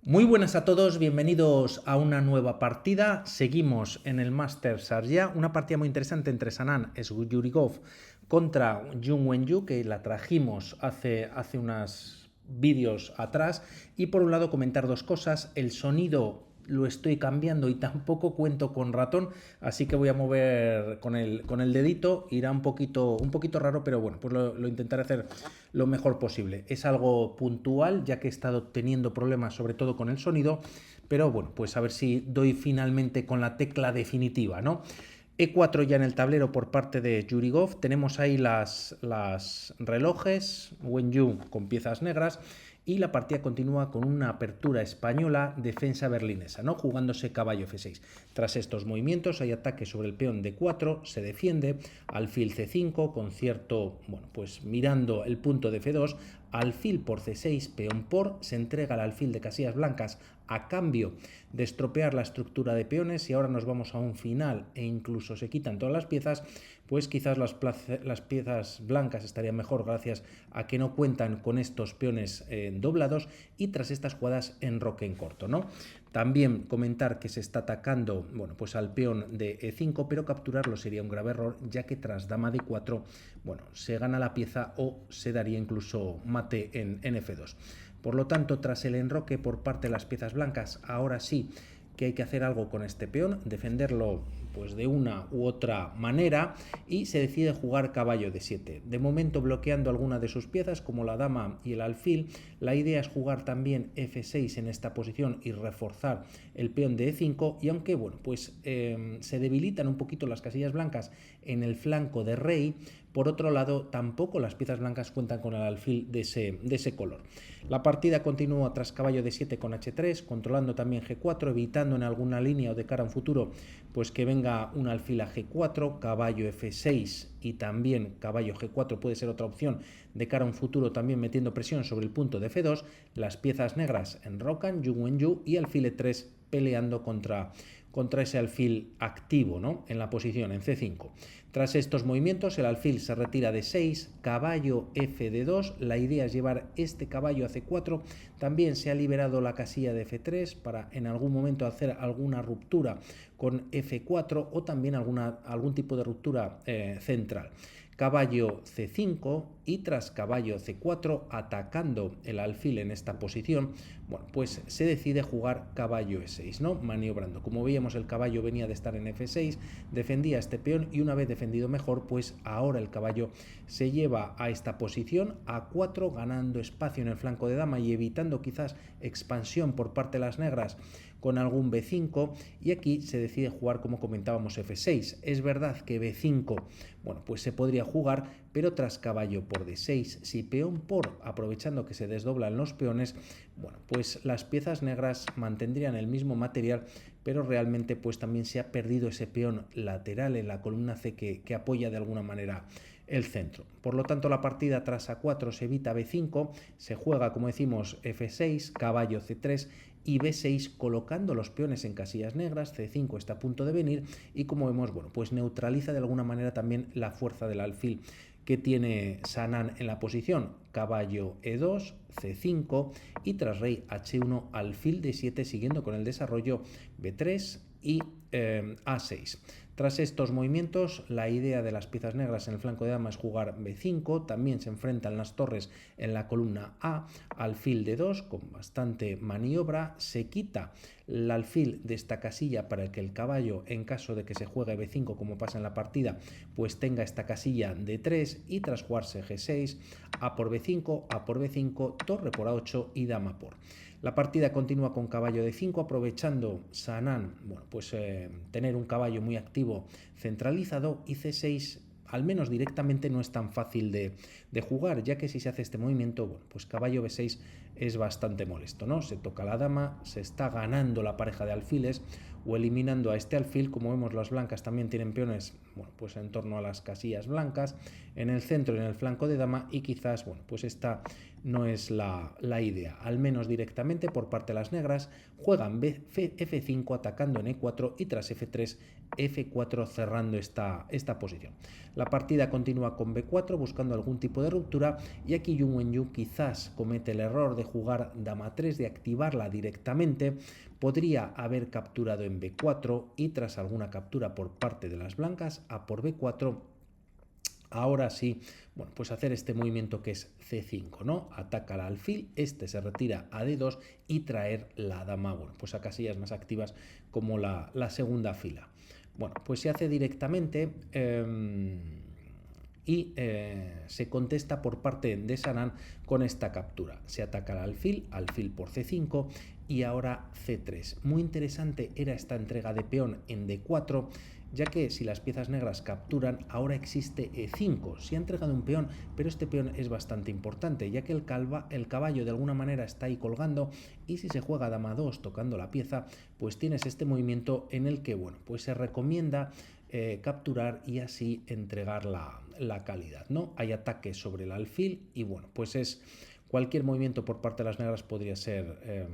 Muy buenas a todos, bienvenidos a una nueva partida. Seguimos en el Masters Arya, una partida muy interesante entre Sanan Esguyurigov contra Jung Wenyu, que la trajimos hace unos vídeos atrás. Y por un lado comentar dos cosas: el sonido lo estoy cambiando y tampoco cuento con ratón, así que voy a mover con el dedito. Irá un poquito raro, pero bueno, pues lo intentaré hacer lo mejor posible. Es algo puntual, ya que he estado teniendo problemas sobre todo con el sonido, pero bueno, pues a ver si doy finalmente con la tecla definitiva, ¿no? E4 ya en el tablero por parte de Yurigov. Tenemos ahí las relojes, Wenyu con piezas negras, y la partida continúa con una apertura española, defensa berlinesa, ¿no? Jugándose caballo F6. Tras estos movimientos hay ataque sobre el peón D4, se defiende, alfil C5 con cierto, bueno, pues mirando el punto de F2, alfil por C6, peón por, se entrega el alfil de casillas blancas a cambio de estropear la estructura de peones, y ahora nos vamos a un final e incluso se quitan todas las piezas, pues quizás las piezas blancas estarían mejor gracias a que no cuentan con estos peones doblados, y tras estas jugadas enroque en corto, ¿no? También comentar que se está atacando, bueno, pues al peón de E5, pero capturarlo sería un grave error, ya que tras dama D4, bueno, se gana la pieza o se daría incluso mate en F2. Por lo tanto, tras el enroque por parte de las piezas blancas, ahora sí que hay que hacer algo con este peón, defenderlo pues de una u otra manera, y se decide jugar caballo de 7. De momento bloqueando alguna de sus piezas como la dama y el alfil. La idea es jugar también F6 en esta posición y reforzar el peón de E5, y aunque bueno, pues se debilitan un poquito las casillas blancas en el flanco de rey, por otro lado tampoco las piezas blancas cuentan con el alfil de ese color. La partida continúa tras caballo de 7 con H3, controlando también G4, evitando en alguna línea o de cara a un futuro pues que venga un alfil a G4, caballo F6 y también caballo G4 puede ser otra opción de cara a un futuro, también metiendo presión sobre el punto de F2. Las piezas negras enrocan, Jung Wenyu, y alfil E3 peleando contra ese alfil activo, ¿no? En la posición, en C5. Tras estos movimientos, el alfil se retira de 6, caballo F de 2. La idea es llevar este caballo a C4. También se ha liberado la casilla de F3 para en algún momento hacer alguna ruptura con F4 o también algún tipo de ruptura central. Caballo C5, y tras caballo C4, atacando el alfil en esta posición, bueno, pues se decide jugar caballo E6, ¿no? Maniobrando. Como veíamos, el caballo venía de estar en F6, defendía este peón, y una vez defendido mejor, pues ahora el caballo se lleva a esta posición A4, ganando espacio en el flanco de dama y evitando quizás expansión por parte de las negras con algún B5, y aquí se decide jugar, como comentábamos, F6. Es verdad que B5, bueno, pues se podría jugar, pero tras caballo por D6, si peón por, aprovechando que se desdoblan los peones, bueno, pues las piezas negras mantendrían el mismo material, pero realmente pues también se ha perdido ese peón lateral en la columna C que apoya de alguna manera el centro. Por lo tanto, la partida tras A4 se evita B5, se juega, como decimos, F6, caballo C3 y B6, colocando los peones en casillas negras. C5 está a punto de venir y, como vemos, bueno, pues neutraliza de alguna manera también la fuerza del alfil que tiene Sanan en la posición. Caballo E2, C5 y tras rey H1, alfil D7, siguiendo con el desarrollo B3 y A6. Tras estos movimientos, la idea de las piezas negras en el flanco de dama es jugar B5, también se enfrentan las torres en la columna A, alfil D2 con bastante maniobra, se quita el alfil de esta casilla para que el caballo, en caso de que se juegue B5 como pasa en la partida, pues tenga esta casilla D3, y tras jugarse G6, A por B5, A por B5, torre por A8 y dama por. La partida continúa con caballo D5, aprovechando Sanan, bueno, pues tener un caballo muy activo centralizado, y C6 al menos directamente no es tan fácil de jugar, ya que si se hace este movimiento, bueno, pues caballo B6 es bastante molesto, ¿no? Se toca la dama, se está ganando la pareja de alfiles o eliminando a este alfil. Como vemos, las blancas también tienen peones, bueno, pues en torno a las casillas blancas, en el centro y en el flanco de dama, y quizás, bueno, pues esta no es la idea, al menos directamente por parte de las negras. Juegan F5 atacando en E4 y tras F3, F4 cerrando esta posición. La partida continúa con B4 buscando algún tipo tipo de ruptura, y aquí Jung Wenyu quizás comete el error de jugar dama 3, de activarla directamente. Podría haber capturado en b4 y tras alguna captura por parte de las blancas, a por b4, ahora sí, bueno, pues hacer este movimiento que es c5, ¿no? Ataca al alfil, este se retira a d2 y traer la dama, bueno, pues a casillas más activas como la segunda fila. Bueno, pues se hace directamente y se contesta por parte de Sanan con esta captura. Se ataca al alfil por c5 y ahora c3. Muy interesante era esta entrega de peón en d4, ya que si las piezas negras capturan, ahora existe e5. Se ha entregado un peón, pero este peón es bastante importante, ya que el caballo de alguna manera está ahí colgando, y si se juega dama 2 tocando la pieza, pues tienes este movimiento en el que, bueno, pues se recomienda capturar y así entregar la calidad, ¿no? Hay ataques sobre el alfil y, bueno, pues es cualquier movimiento por parte de las negras podría ser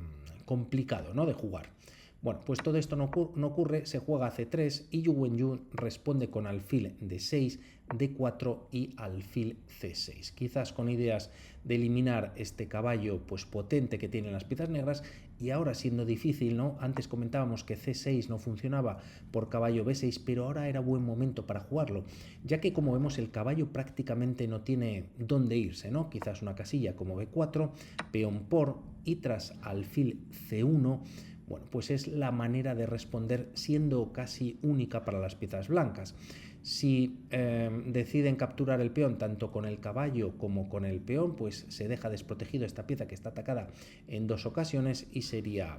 complicado, ¿no?, de jugar. Bueno, pues todo esto no ocurre, se juega a c3 y Yu Wenyu responde con alfil d6, d4 y alfil c6. Quizás con ideas de eliminar este caballo pues potente que tienen las piezas negras, y ahora siendo difícil, ¿no? Antes comentábamos que c6 no funcionaba por caballo b6, pero ahora era buen momento para jugarlo, ya que como vemos el caballo prácticamente no tiene dónde irse, ¿no? Quizás una casilla como b4, peón por y tras alfil c1, bueno, pues es la manera de responder siendo casi única para las piezas blancas. Si deciden capturar el peón tanto con el caballo como con el peón, pues se deja desprotegido esta pieza que está atacada en dos ocasiones y sería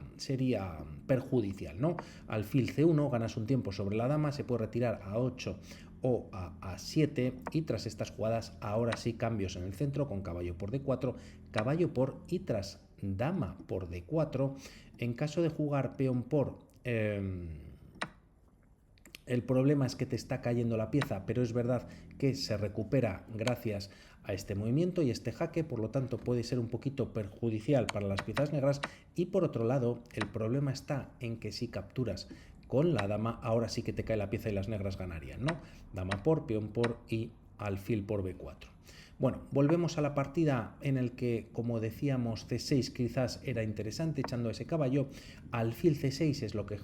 perjudicial, ¿no? Alfil c1, ganas un tiempo sobre la dama, se puede retirar a 8 o a 7 y tras estas jugadas ahora sí cambios en el centro con caballo por d4, caballo por y tras dama por d4. En caso de jugar peón por, el problema es que te está cayendo la pieza, pero es verdad que se recupera gracias a este movimiento y este jaque, por lo tanto puede ser un poquito perjudicial para las piezas negras. Y por otro lado, el problema está en que si capturas con la dama, ahora sí que te cae la pieza y las negras ganarían, ¿no? Dama por, peón por y alfil por b4. Bueno, volvemos a la partida en el que, como decíamos, c6 quizás era interesante echando ese caballo. Alfil c6 es lo que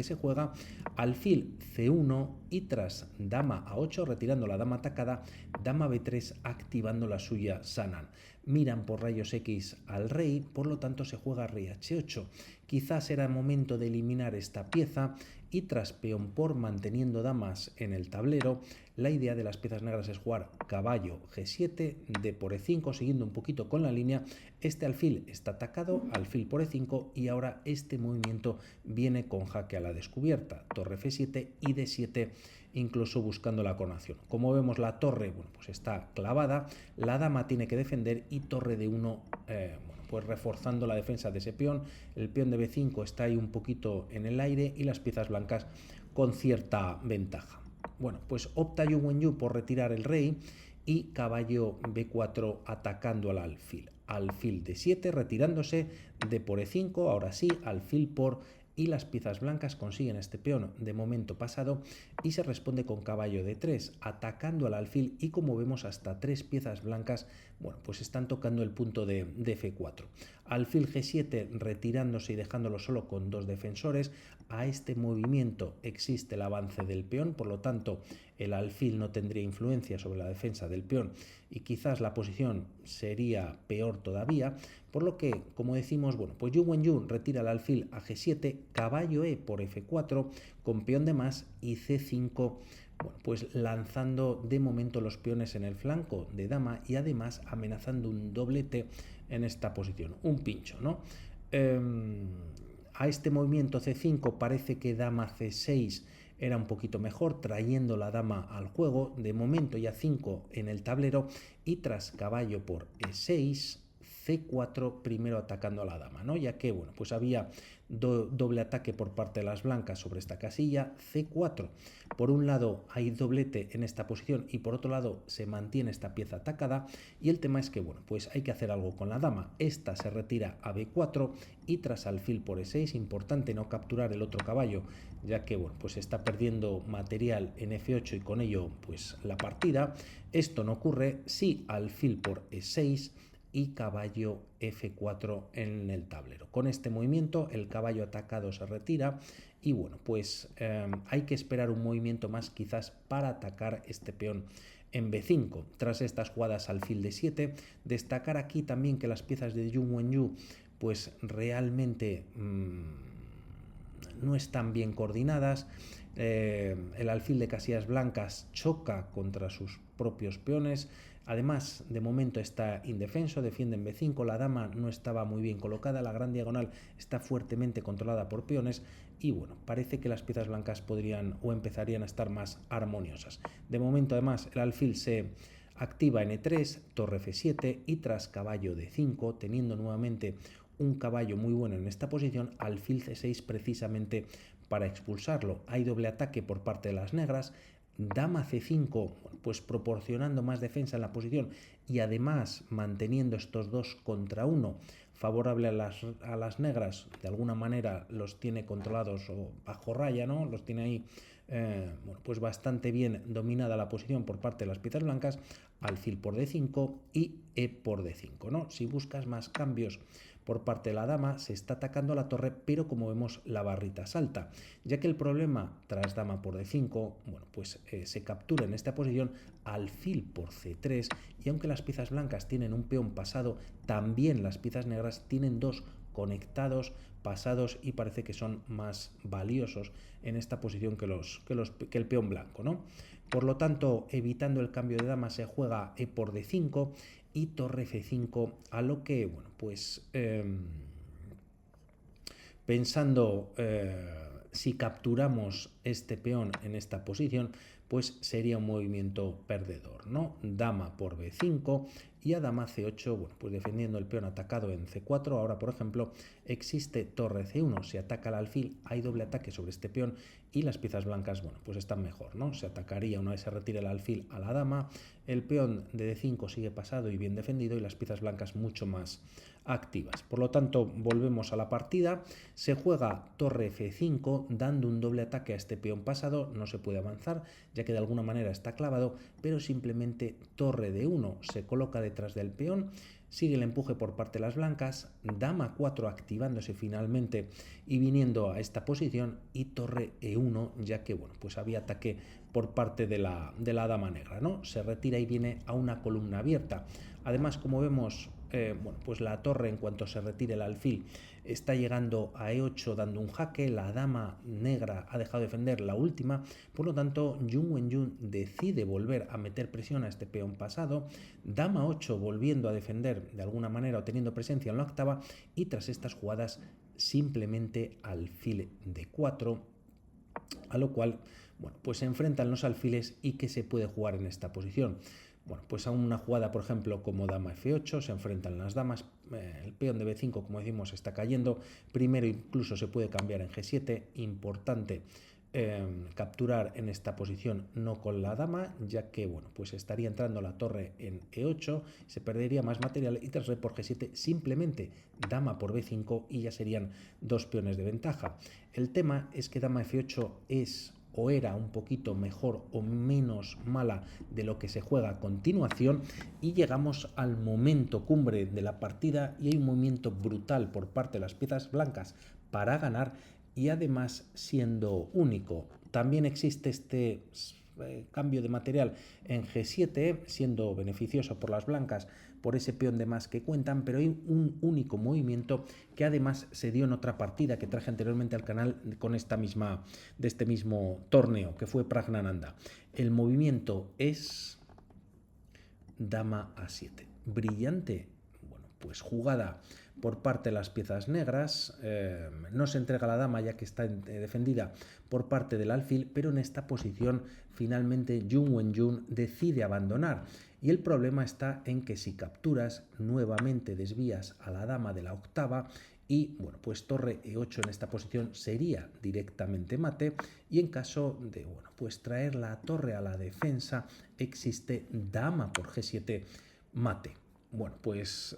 se juega, alfil c1 y tras dama a8 retirando la dama atacada, dama b3 activando la suya Sanan. Miran por rayos X al rey, por lo tanto se juega rey h8. Quizás era momento de eliminar esta pieza y tras peón por manteniendo damas en el tablero, la idea de las piezas negras es jugar caballo g7, d por e5, siguiendo un poquito con la línea. Este alfil está atacado, alfil por e5 y ahora este movimiento viene con jaque a la descubierta, torre f7 y d7, incluso buscando la coronación. Como vemos la torre, bueno, pues está clavada, la dama tiene que defender y torre d1, pues reforzando la defensa de ese peón. El peón de b5 está ahí un poquito en el aire y las piezas blancas con cierta ventaja. Bueno, pues opta Yu Wenyu por retirar el rey y caballo b4 atacando al alfil. Alfil d7 retirándose, d por e5, ahora sí, alfil por, y las piezas blancas consiguen este peón de momento pasado y se responde con caballo d3 atacando al alfil, y como vemos hasta tres piezas blancas, bueno, pues están tocando el punto de f4. Alfil g7 retirándose y dejándolo solo con dos defensores. A este movimiento existe el avance del peón, por lo tanto el alfil no tendría influencia sobre la defensa del peón y quizás la posición sería peor todavía, por lo que, como decimos, bueno, pues Yu Wenyu retira el alfil a g7, caballo e por f4 con peón de más y c5, bueno, pues lanzando de momento los peones en el flanco de dama y además amenazando un doblete en esta posición, un pincho, ¿no? A este movimiento c5 parece que dama c6 era un poquito mejor, trayendo la dama al juego. De momento ya 5 en el tablero y tras caballo por e6, C4 primero atacando a la dama, ¿no? Ya que, bueno, pues había doble ataque por parte de las blancas sobre esta casilla. C4, por un lado hay doblete en esta posición y por otro lado se mantiene esta pieza atacada, y el tema es que, bueno, pues hay que hacer algo con la dama. Esta se retira a B4 y tras alfil por E6, importante no capturar el otro caballo, ya que, bueno, pues está perdiendo material en F8 y con ello pues la partida. Esto no ocurre si alfil por E6 y caballo F4 en el tablero. Con este movimiento el caballo atacado se retira y, bueno, pues hay que esperar un movimiento más quizás para atacar este peón en B5. Tras estas jugadas alfil D7, destacar aquí también que las piezas de Jung Wenyu pues realmente no están bien coordinadas. El alfil de casillas blancas choca contra sus propios peones. Además, de momento está indefenso, defiende en B5, la dama no estaba muy bien colocada, la gran diagonal está fuertemente controlada por peones y, bueno, parece que las piezas blancas podrían o empezarían a estar más armoniosas. De momento, además, el alfil se activa en E3, torre F7 y tras caballo D5, teniendo nuevamente un caballo muy bueno en esta posición, alfil C6 precisamente para expulsarlo. Hay doble ataque por parte de las negras, dama C5, pues proporcionando más defensa en la posición y además manteniendo estos 2 contra 1 favorable a las negras. De alguna manera los tiene controlados o bajo raya, ¿no? Los tiene ahí bueno, pues bastante bien dominada la posición por parte de las piezas blancas. Alfil por D5 y E por D5, ¿no? Si buscas más cambios por parte de la dama, se está atacando a la torre, pero como vemos la barrita salta, ya que el problema tras dama por D5, bueno, pues se captura en esta posición alfil por C3, y aunque las piezas blancas tienen un peón pasado, también las piezas negras tienen 2 conectados, pasados, y parece que son más valiosos en esta posición que el peón blanco, ¿no? Por lo tanto, evitando el cambio de dama, se juega E por D5 y torre F5, a lo que, bueno, pues pensando si capturamos este peón en esta posición, pues sería un movimiento perdedor, ¿no? Dama por B5 y a dama C8, bueno, pues defendiendo el peón atacado en C4. Ahora, por ejemplo, existe torre C1, se ataca el alfil, hay doble ataque sobre este peón y las piezas blancas, bueno, pues están mejor, ¿no? Se atacaría una vez se retire el alfil a la dama, el peón de D5 sigue pasado y bien defendido y las piezas blancas mucho más activas. Por lo tanto, volvemos a la partida, se juega torre F5 dando un doble ataque a este peón pasado, no se puede avanzar ya que de alguna manera está clavado, pero simplemente torre D1 se coloca detrás del peón, sigue el empuje por parte de las blancas, dama 4 activándose finalmente y viniendo a esta posición y torre E1, ya que, bueno, pues había ataque por parte de la dama negra, ¿no? Se retira y viene a una columna abierta. Además, como vemos, bueno, pues la torre, en cuanto se retire el alfil, está llegando a E8 dando un jaque, la dama negra ha dejado de defender la última, por lo tanto Jung Wenyu decide volver a meter presión a este peón pasado, dama 8 volviendo a defender de alguna manera o teniendo presencia en la octava, y tras estas jugadas simplemente alfil D4, a lo cual, bueno, pues se enfrentan los alfiles y que se puede jugar en esta posición. Bueno, pues a una jugada, por ejemplo, como dama F8, se enfrentan las damas, el peón de B5, como decimos, está cayendo, primero incluso se puede cambiar en G7, importante capturar en esta posición no con la dama, ya que, bueno, pues estaría entrando la torre en E8, se perdería más material y tras rey por G7 simplemente dama por B5 y ya serían 2 peones de ventaja. El tema es que dama F8 es o era un poquito mejor o menos mala de lo que se juega a continuación, y llegamos al momento cumbre de la partida y hay un movimiento brutal por parte de las piezas blancas para ganar y además siendo único. También existe este cambio de material en G7 siendo beneficioso por las blancas por ese peón de más que cuentan, pero hay un único movimiento que además se dio en otra partida que traje anteriormente al canal con de este mismo torneo, que fue Praggnanandha. El movimiento es dama A7. Brillante, bueno, pues jugada por parte de las piezas negras, no se entrega la dama ya que está defendida por parte del alfil, pero en esta posición finalmente Jung Wenyu decide abandonar. y el problema está en que si capturas nuevamente desvías a la dama de la octava y bueno, pues torre E8 en esta posición sería directamente mate, y en caso de bueno, pues traer la torre a la defensa existe dama por G7 mate. Bueno, pues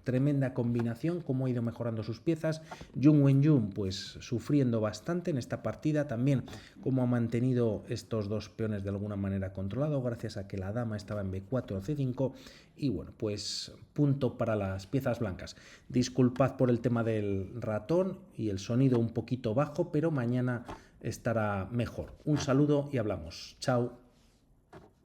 tremenda combinación, cómo ha ido mejorando sus piezas. Jung Wenjun pues sufriendo bastante en esta partida, también cómo ha mantenido estos dos peones de alguna manera controlados gracias a que la dama estaba en B4 o C5, y bueno, pues punto para las piezas blancas. Disculpad por el tema del ratón y el sonido un poquito bajo, pero mañana estará mejor. Un saludo y hablamos. Chao.